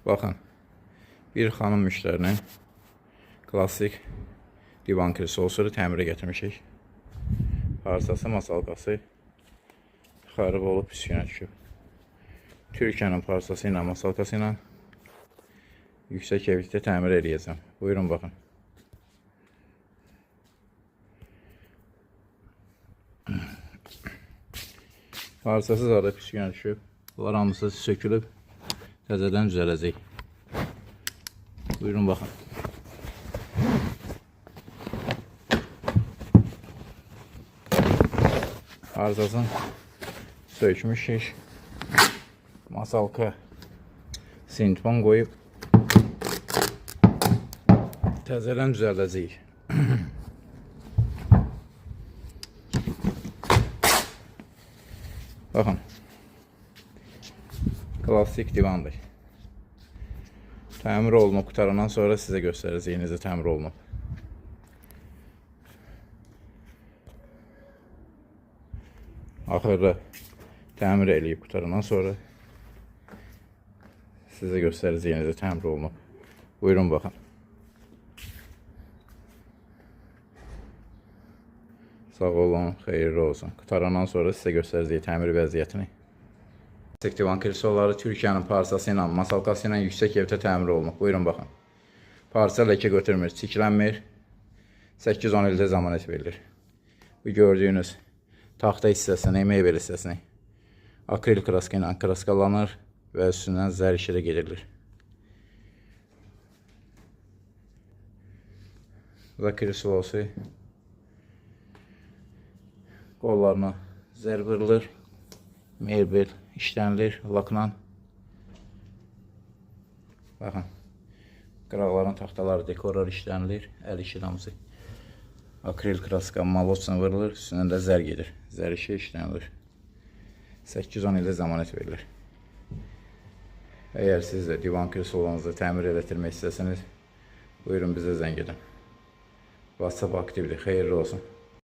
Baxın, bir xanım müştərinin klassik divan kreslosunu təmirə gətirmişik. Parçası, masalkası xarab olub, üstünə düşüb. Türkiyənin parçası ilə, masalkası ilə yüksək keyfiyyətdə təmir edəcəm. Buyurun, baxın. Parçası zaten üstünə düşüb. Bunlar hamısı sökülüb, təzədən düzələcək. Buyurun, baxın. Parçasını sökmüşük. Masalka sintfon qoyub təzədən düzəldəcəyik. Baxın. Klassik divandır. Təmir olunub, qutarandan sonra sizə göstərəcəyim necə təmir olunub. Axırda təmir eləyib qutarandan sonra sizə göstərəcəyim necə təmir olunub. Buyurun, baxın. Sağ olun, xeyirli olsun. Qutarandan sonra sizə göstərəcəyim təmir vəziyyətini. Divan kreslosları Türkiyənin parçası ilə, masalkası ilə yüksək keyfiyyətdə təmir olunub. Buyurun, baxın. Parça ləkə götürmür, çiklənmir. 8-10 ildə zəmanət verilir. Bu gördüyünüz taxta hissəsini, mebel hissəsini akril kraska ilə kraskalanır və üstündən zər işi də gedilir. Bu da kreslosu. Qollarına zər vurulur. Mebel işlənilir lakla. Baxın. Qıraqların taxtaları, dekorlar işlənilir. Əl işi hamısı. Akril kraska malosuna vurulur. Üstündən də zər gedir. Zər işi işlənilir. 8-10 ildə zəmanət verilir. Əgər siz də divan kresloslarınızı təmir etdirmək istəsəniz, buyurun bizə zəng edin. WhatsApp aktivdir. Xeyirli olsun.